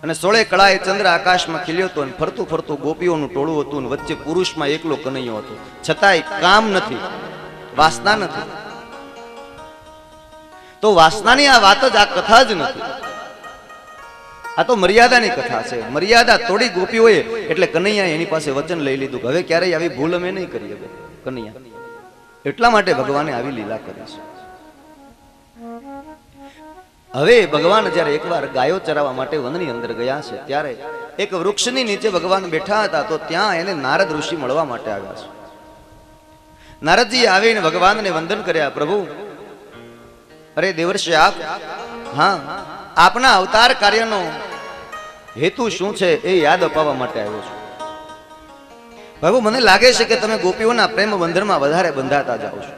અને 16 કળાએ ચંદ્ર આકાશમાં ખીલ્યો હતો અને ફરતું ફરતું ગોપીઓનું ટોળું હતું અને વચ્ચે પુરુષમાં એકલો કનૈયો હતો. છતાંય કામ નથી, વાસના નથી. તો વાસનાની આ વાત જ આ કથા જ નથી. આ તો મર્યાદાની કથા છે. મર્યાદા તોડી ગોપીઓએ, એટલે કનૈયાએ એની પાસે વચન લઈ લીધું કે હવે ક્યારેય આવી ભૂલ અમે નહીં કરી. હવે કનૈયા એટલા માટે ભગવાને આવી લીલા કરી છે. હવે ભગવાન જ્યારે એકવાર ગાયો ચરાવવા માટે વનની અંદર ગયા છે, ત્યારે એક વૃક્ષની નીચે ભગવાન બેઠા હતા. તો ત્યાં એને નારદ ઋષિ મળવા માટે આવ્યા છે. નારદજી આવીને ભગવાનને વંદન કર્યા. પ્રભુ, અરે દેવર્ષિ આપ, હા, આપના અવતાર કાર્યનો હેતુ શું છે એ યાદ અપાવવા માટે આવ્યો છું. પ્રભુ, મને લાગે છે કે તમે ગોપીઓના પ્રેમ બંધનમાં વધારે બંધાતા જાઓ છો.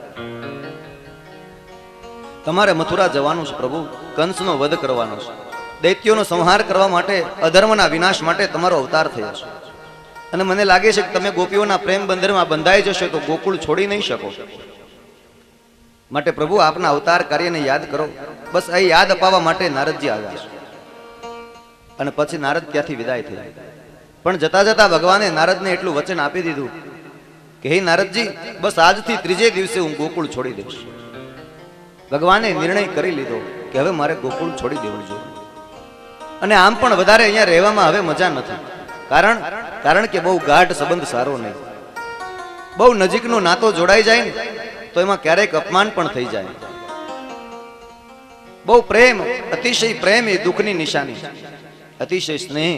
તમારે મથુરા જવાનું છે પ્રભુ, કંસનો વધ કરવાનો છે, દૈત્યોનો સંહાર કરવા માટે, અધર્મના વિનાશ માટે તમારો અવતાર થયો છે. અને મને લાગે છે કે તમે ગોપીઓના પ્રેમ બંધનમાં બંધાઈ જશો તો ગોકુળ છોડી નહીં શકો. માટે પ્રભુ, આપના અવતાર કાર્યને યાદ કરો. બસ એ યાદ અપાવવા માટે નારદજી આવ્યા છે. અને પછી નારદ ત્યાંથી વિદાય થઈ. પણ જતા જતા ભગવાને નારદને એટલું વચન આપી દીધું કે હે નારદજી, બસ આજથી ત્રીજે દિવસે હું ગોકુળ છોડી દઈશ. ભગવાને નિર્ણય કરી લીધો કે હવે મારે ગોકુળ છોડી દેવું જોઈએ. અને આમ પણ વધારે અહીંયા રહેવામાં હવે મજા નથી. કારણ કે બહુ ગાઢ સંબંધ સારો નહીં. બહુ નજીકનો નાતો જોડાઈ જાય ને તો એમાં ક્યારેક અપમાન પણ થઈ જાય. બહુ પ્રેમ, અતિશય પ્રેમ એ દુઃખની નિશાની, અતિશય સ્નેહ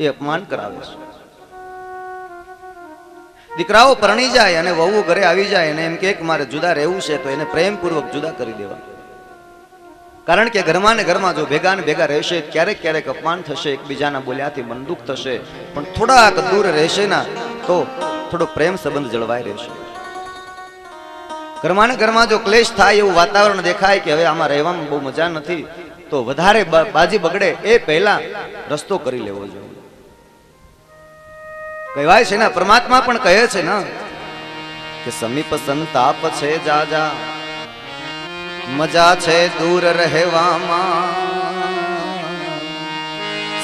એ અપમાન કરાવે છે. દીકરાઓ પરણી જાય અને વહુ ઘરે આવી જાય અને એમ કે મારે જુદા રહેવું છે તો એને પ્રેમપૂર્વક જુદા કરી દેવા. કારણ કે ઘરમાં ને ઘરમાં જો ભેગા ને ભેગા રહેશે ક્યારેક ક્યારેક અપમાન થશે, એકબીજાના બોલ્યાથી મન દુઃખ થશે, પણ થોડાક દૂર રહેશે ના તો થોડો પ્રેમ સંબંધ જળવાઈ રહેશે. ઘરમાં ને ઘરમાં જો ક્લેશ થાય, એવું વાતાવરણ દેખાય કે હવે આમાં રહેવામાં બહુ મજા નથી, તો વધારે બાજી બગડે એ પહેલા રસ્તો કરી લેવો જોઈએ. કહેવાય છે ને, પરમાત્મા પણ કહે છે ને કે સમીપ સંતાપ છે જાજા, મજા છે દૂર રહેવામાં.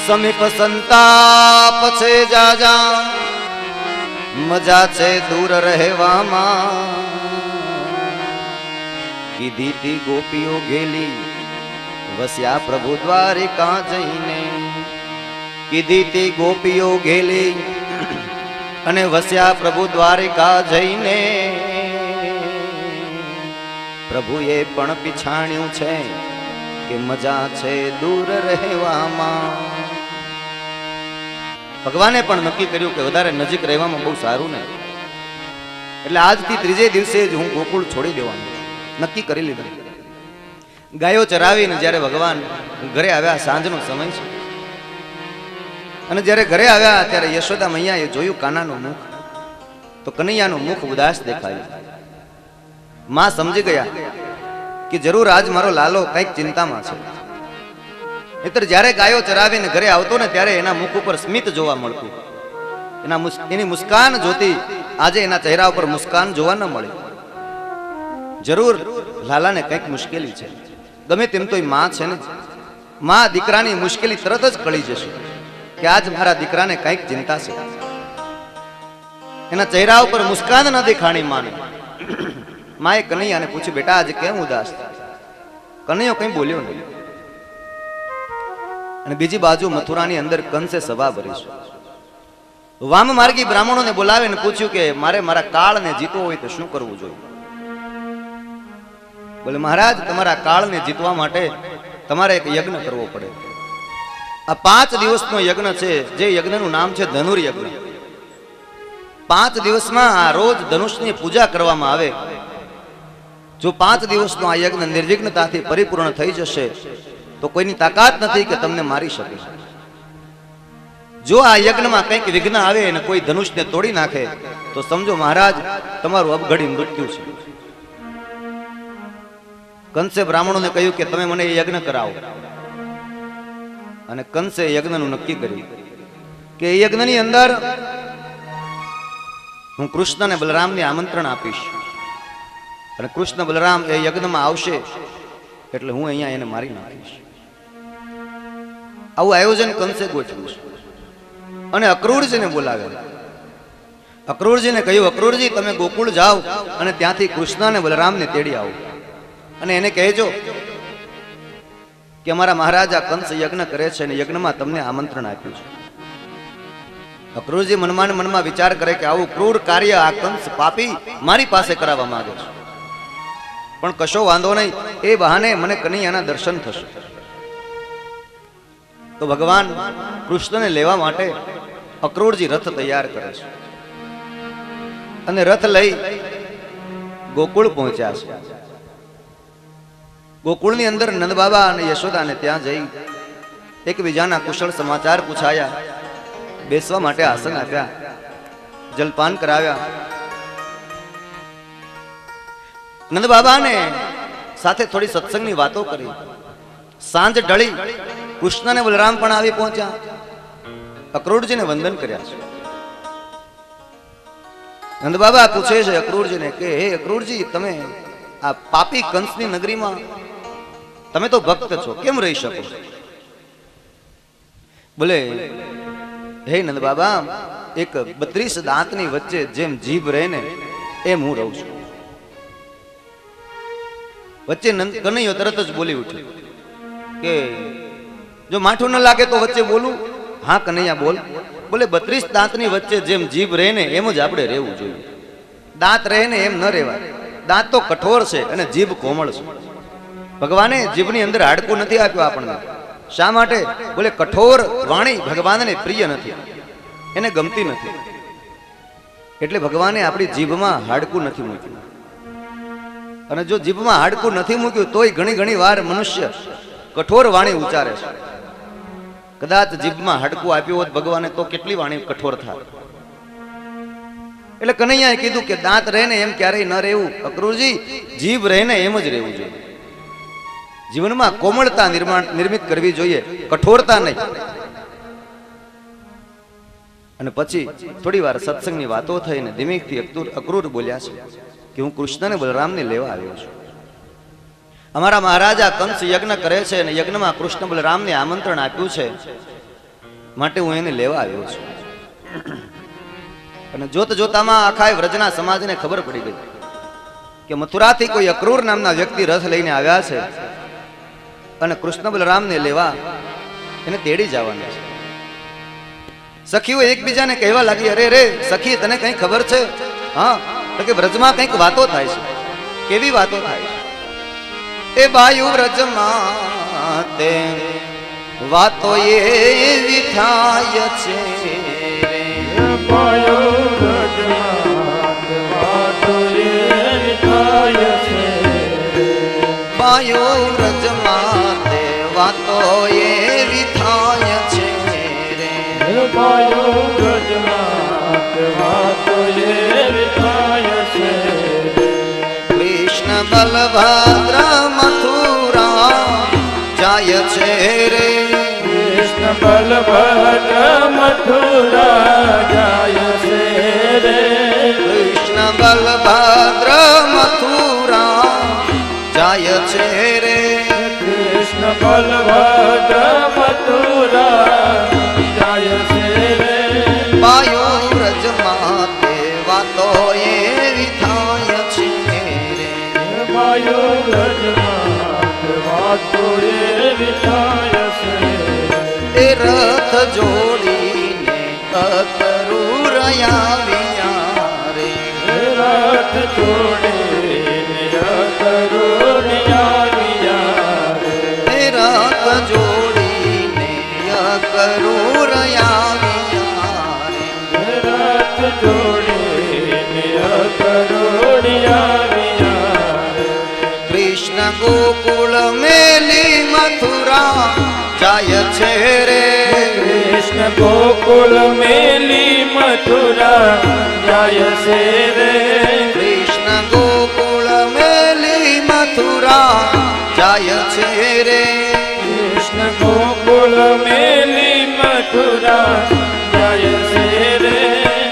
સમીપ સંતાપ છે જાજા, મજા છે દૂર રહેવામાં. કીધી તી ગોપીઓ ગેલી, વસ્યા પ્રભુ દ્વારિકા જઈને. કીધી તી ગોપીઓ ગેલી અને વસ્યા પ્રભુ દ્વારિકા જઈને. પ્રભુએ પણ પીછાણ્યું છે કે મજા છે દૂર રહેવામાં. ભગવાને પણ નક્કી કર્યું કે વધારે નજીક રહેવામાં બહુ સારું ને, એટલે આજથી ત્રીજે દિવસે જ હું ગોકુળ છોડી દેવાનું નક્કી કરી લીધું. ગાયો ચરાવીને જ્યારે ભગવાન ઘરે આવ્યા, સાંજનો સમય છે, અને જ્યારે ઘરે આવ્યા ત્યારે યશોદા મૈયાએ જોયું કાનાનું મુખ, તો કનૈયાનું મુખ ઉદાસ દેખાયું. માં સમજી ગયા કે જરૂર આજ મારો લાલો કંઈક ચિંતામાં છે. નહીતર જ્યારે ગાયો ચરાવીને ઘરે આવતો ને ત્યારે એના મુખ ઉપર સ્મિત જોવા મળતું, એની મુસ્કાન જોતી. આજે એના ચહેરા ઉપર મુસ્કાન જોવા ન મળી. જરૂર લાલાને કંઈક મુશ્કેલી છે. ગમે તેમ તો માં છે ને, માં દીકરાની મુશ્કેલી તરત જ કળી જશે કે આજ મારા દીકરાને કંઈક ચિંતા છે. એના ચહેરા ઉપર મુસ્કાન ન દેખાણી માને. માએ કનૈયાને પૂછ્યું, બેટા આજે કેમ ઉદાસ? કનૈયો કંઈ બોલ્યો નહીં. અને બીજી બાજુ મથુરાની અંદર કંસે સભા ભરી છે. વામ માર્ગી બ્રાહ્મણોને બોલાવીને પૂછ્યું કે મારે મારા કાળને જીતવો હોય તો શું કરવું જોઈએ? બોલે, મહારાજ, તમારા કાળને જીતવા માટે તમારે એક યજ્ઞ કરવો પડે. આ 5 દિવસનો યજ્ઞ છે, જે યજ્ઞનું નામ છે ધનુર્યજ્ઞ. 5 દિવસમાં આ રોજ ધનુષની પૂજા કરવામાં આવે. જો 5 દિવસનો આ યજ્ઞ નિર્વિઘ્નતાથી પરિપૂર્ણ થઈ જશે તો કોઈની તાકાત નથી કે તમને મારી શકે. જો આ યજ્ઞમાં કંઈક વિઘ્ન આવે અને કોઈ ધનુષને તોડી નાખે તો સમજો મહારાજ તમારું અબઘડી મૃત્યુ છે. કંસે બ્રાહ્મણોને કહ્યું કે તમે મને એ યજ્ઞ કરાવો. અને કંસે યજ્ઞનું નક્કી કર્યું કે એ યજ્ઞની અંદર હું કૃષ્ણ અને બલરામને આમંત્રણ આપીશ, અને કૃષ્ણ બલરામ એ યજ્ઞમાં આવશે એટલે હું અહીંયા એને મારી નાખીશ. આવું આયોજન કંસે ગોઠવ્યું છે અને અક્રૂરજીને બોલાવ્યા. અક્રૂરજીને કહ્યું, અક્રૂરજી તમે ગોકુળ જાઓ અને ત્યાંથી કૃષ્ણ અને બલરામને તેડી આવો અને એને કહેજો કે અમારા મહારાજા કંસ યજ્ઞ કરે છે અને યજ્ઞમાં તમને આમંત્રણ આપ્યું છે. અક્રૂરજી મનમાં ને મનમાં વિચાર કરે કે આવું ક્રૂર કાર્ય આ કંસ પાપી મારી પાસે કરાવવા માંગે છે, પણ કશો વાંધો નહીં, એ બહાને મને કનૈયાના દર્શન થશે. તો ભગવાન કૃષ્ણને લેવા માટે અક્રૂરજી રથ તૈયાર કરે છે અને રથ લઈ ગોકુળ પહોંચ્યા છે. ગોકુળની અંદર નંદબાબા અને યશોદાને ત્યાં જઈ એકબીજાના કુશળ સમાચાર પૂછાયા, બેસવા માટે આસન આપ્યા, જલપાન કરાવ્યા. નંદબાબાને સાથે થોડી સત્સંગની વાતો કરી. સાંજ ઢળી કૃષ્ણ અને બલરામ પણ આવી પહોંચ્યા. અક્રૂરજીને વંદન કર્યા છે. નંદબાબા પૂછે છે અક્રૂરજીને કે હે અક્રૂરજી, તમે આ પાપી કંસની નગરીમાં તમે તો ભક્ત છો, કેમ રહી શકો? બોલે, હે નંદબાબા, એક 32 દાંતની વચ્ચે જેમ જીભ રહે ને એમ હું રહું છું. વચ્ચે કનૈયો તરત જ બોલી ઉઠ્યો કે જો માઠું ન લાગે તો વચ્ચે બોલું? હા કનૈયા બોલ. બોલે 32 દાંતની વચ્ચે જેમ જીભ રહે ને એમ જ આપણે રહેવું જોઈએ. દાંત રહે ને એમ ન રહેવાય. દાંત તો કઠોર છે અને જીભ કોમળ છે. ભગવાને જીભની અંદર હાડકું નથી આપ્યું આપણને. શા માટે? બોલે કઠોર વાણી ભગવાનને પ્રિય નથી, એને ગમતી નથી. એટલે ભગવાને આપણી જીભમાં હાડકું નથી મૂક્યું. અને જો જીભમાં હાડકું નથી મૂક્યું તોય ઘણી વાર મનુષ્ય કઠોર વાણી ઉચ્ચારે છે. કદાચ જીભમાં હાડકું આપ્યું હોત ભગવાને તો કેટલી વાણી કઠોર થાય. એટલે કનૈયાએ કીધું કે દાંત રહે ને એમ ક્યારેય ન રહેવું અક્રૂરજી, જીભ રહે ને એમ જ રહેવું જોઈએ. જીવનમાં કોમળતા નિર્મિત કરવી જોઈએ, કઠોરતા નહીં. અને પછી થોડી વાર સત્સંગની વાતો થઈને ધીમેથી અક્રૂર બોલ્યા છે કે હું કૃષ્ણ અને બલરામને લેવા આવ્યો છું. અમારા મહારાજા કંસ યજ્ઞ કરે છે અને યજ્ઞમાં કૃષ્ણ બલરામને આમંત્રણ આપ્યું છે, માટે હું એને લેવા આવ્યો છું. અને જોત જોતામાં આખા વ્રજના સમાજને ખબર પડી ગઈ કે મથુરાથી કોઈ અક્રૂર નામના વ્યક્તિ રથ લઈને આવ્યા છે અને કૃષ્ણ બલરામને લેવા એને તેડી જવાના છે. સખીઓ એકબીજાને કહેવા લાગી, અરે રે સખી, તને કઈ ખબર છે? હા, તો કે વ્રજમાં કંઈક વાતો થાય છે. કેવી વાતો થાય છે? એ બાયુ વ્રજમાં તે વાતો એવી થાય છે. બાયુ વ્રજમાં તે વાતો એવી થાય છે. બાયુ વ્રજમાં તે વાતો એવી થાય છે. બાયુ વ્રજમાં તે વાતો એવી થાય છે. કૃષ્ણ બલભદ્ર મથુરા જાય છે રે. કૃષ્ણ બલભદ્ર મથુરા જાય છે રે. કૃષ્ણ બલભદ્ર મથુરા જાય છે રે. કૃષ્ણ બલભદ્ર મથુરા જાય છે રે. બાયુ વ્રજમાં તે વાતો એવી થાય છે રે. બાયુ વ્રજમાં તે વાતો એવી થાય છે. એ રથ જોડીને અક્રૂર આવ્યા રે. રથ જોડીને અક્રૂર આવ્યા રે. એ રથ જોડીને અક્રૂર આવ્યા રે. રથ જોડીને અક્રૂર આવ્યા રે. કૃષ્ણ ગોકુળ મેલી મથુરા જાય છે રે. કૃષ્ણ ગોકુળ મેલી મથુરા જાય છે રે. કૃષ્ણ ગોકુળ મેલી મથુરા જાય છે રે. કૃષ્ણ ગોકુળ મેલી મથુરા જાય છે રે.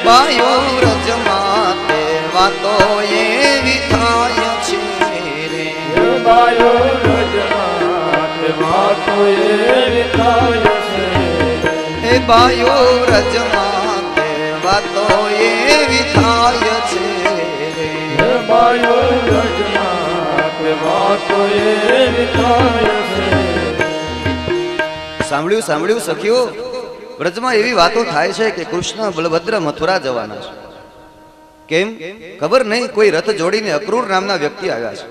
બાયુ વ્રજમાં તે વાતો એવી થાય છે રે. બાયુ વ્રજમાં તે વાતો એવી થાય છે. બાયો વ્રજમાં કેવા તો એવી થાય છે હે બાયો વ્રજમાં કે વાતો એવી થાય છે. સાંભળ્યું સાંભળ્યું સખીઓ, વ્રજમાં એવી વાતો થાય છે કે કૃષ્ણ બલભદ્ર મથુરા જવાના છે. કેમ ખબર નહીં, કોઈ રથ જોડીને અક્રૂર નામના વ્યક્તિ આવ્યા છે.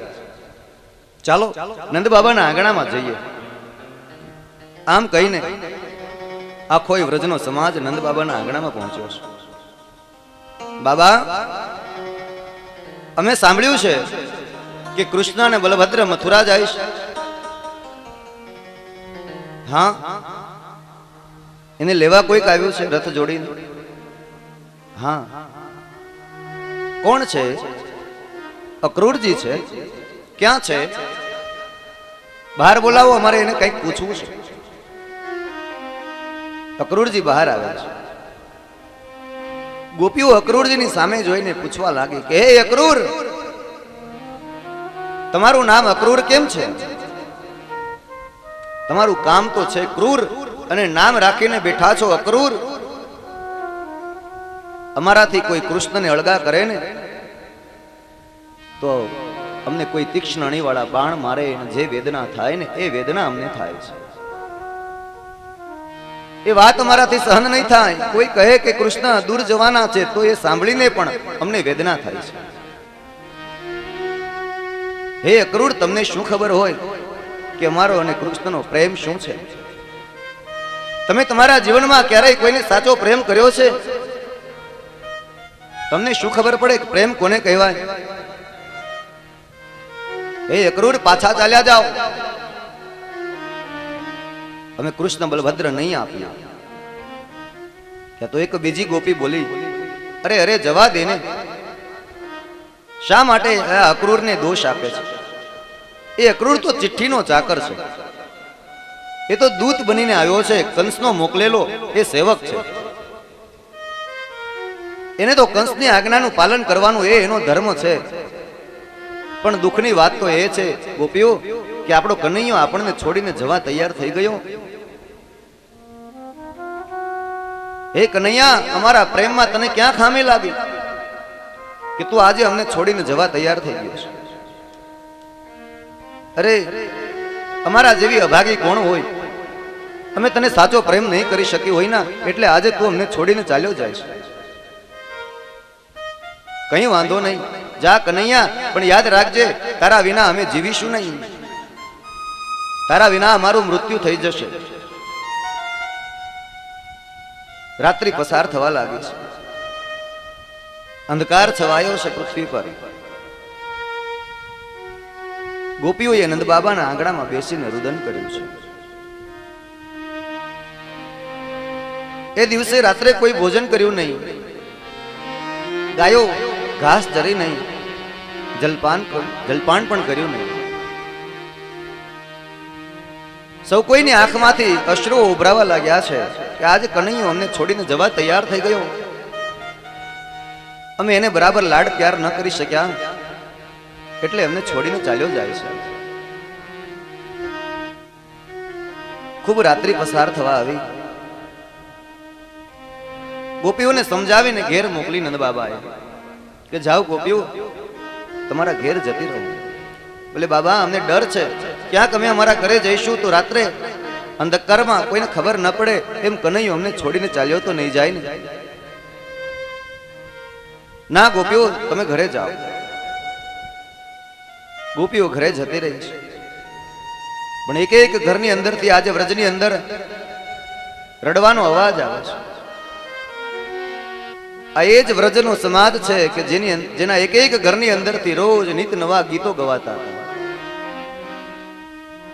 ચાલો નંદ બાબાના આંગણામાં જઈએ. આમ કહીને આખો વ્રજનો સમાજ નંદ બાબાના આંગણામાં પહોંચ્યો છે. બાબા, અમે સાંભળ્યું છે કે કૃષ્ણ અને બલભદ્ર મથુરા જાય છે. હા, એને લેવા કોઈક આવ્યું છે રથ જોડીને? હા, કોણ છે? અક્રૂરજી છે. ક્યાં છે? બહાર બોલાવો, અમારે એને કંઈક પૂછવું છે. અક્રૂરજી બહાર આવે છે. ગોપીઓ અક્રૂરજીની સામે જોઈને પૂછવા લાગી કે હે અક્રૂર, તમારું નામ અક્રૂર કેમ છે? તમારું કામ તો છે ક્રૂર અને નામ રાખીને બેઠા છો અક્રૂર. અમારાથી કોઈ કૃષ્ણને અળગા કરે ને તો અમને કોઈ તીક્ષ્ણ અણીવાળા બાણ મારે અને જે વેદના થાય ને એ વેદના અમને થાય છે. એ વાત અમારાથી સહન નહીં થાય. કોઈ કહે કે કૃષ્ણ દૂર જવાના છે તો એ સાંભળીને પણ અમને વેદના થાય છે. હે અક્રૂર, તમને શું ખબર હોય કે અમારો અને કૃષ્ણનો પ્રેમ શું છે? તમે તમારા જીવનમાં ક્યારેય કોઈને સાચો પ્રેમ કર્યો છે? તમને શું ખબર પડે કે પ્રેમ કોને કહેવાય? હે અક્રૂર, પાછા ચાલ્યા જાઓ. અમે કૃષ્ણ બલભદ્ર નહીં આપ્યા. ત્યાં તો એક બીજી ગોપી બોલી, અરે અરે જવા દે ને. શા માટે આ અક્રૂરને દોષ આપે છે? એ અક્રૂર તો ચિઠ્ઠીનો ચાકર છે. એ તો દૂત બનીને આવ્યો છે, કંસનો મોકલેલો એ સેવક છે. એને તો કંસની આજ્ઞાનું પાલન કરવાનું એ એનો ધર્મ છે. પણ દુઃખની વાત તો એ છે ગોપીઓ કે આપણો કનૈયો આપણને છોડીને જવા તૈયાર થઈ ગયો. હે કનૈયા, અમારા પ્રેમમાં તને ક્યાં ખામી લાગી કે તું આજે અમને છોડીને જવા તૈયાર થઈ ગયો છે? અરે, અમારા જેવી અભાગી કોણ હોય? અમે તને સાચો પ્રેમ નહીં કરી શકી હોય ના, એટલે આજે તું અમને છોડીને ચાલ્યો જાય છે. કઈ વાંધો નહીં, જા કનૈયા, પણ યાદ રાખજે તારા વિના અમે જીવીશું નહીં. તારા વિના અમારું મૃત્યુ થઈ જશે. રાત્રિ પસાર થવા લાગી છે. અંધકાર છવાયો છે પૃથ્વી પર. ગોપીઓએ નંદ બાબાના આંગણામાં બેસીને રુદન કર્યું છે. એ દિવસે રાત્રે કોઈ ભોજન કર્યું નહીં. ગાયો ઘાસ ચરી નહીં. જલપાન પણ કર્યું નહીં. સૌ કોઈની આંખમાંથી અશ્રુઓ ઉભરાવા લાગ્યા છે કે આજે કનૈયો અમને છોડીને જવા તૈયાર થઈ ગયો. અમે એને બરાબર લાડ પ્યાર ન કરી શક્યા એટલે અમને છોડીને ચાલ્યો જાય છે. ખૂબ રાત્રિ પસાર થવા આવી. ગોપીઓને સમજાવીને ઘેર મોકલી નંદ બાબાએ કે જાઓ ગોપીઓ, તમારા ઘેર જતી રહો. બોલે બાબા, અમને ડર છે, ક્યાંક અમે અમારા ઘરે જઈશું તો રાત્રે અંધકારમાં કોઈને ખબર ન પડે એમ કનૈયો અમને છોડીને ચાલ્યો તો નહીં જાય ને. ના ગોપીઓ, તમે ઘરે જાઓ. ગોપીઓ ઘરે જતી રહી છે. પણ એક એક ઘરની અંદરથી આજે વ્રજની અંદર રડવાનો અવાજ આવે છે. આ એ જ વ્રજનો સમાજ છે કે જેના એક એક ઘરની અંદરથી રોજ નિત નવા ગીતો ગવાતા હતા.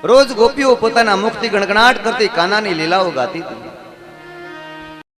રોજ ગોપીઓ પોતાના મુખથી ગણગણાટ કરતી કાનાની લીલાઓ ગાતી હતી.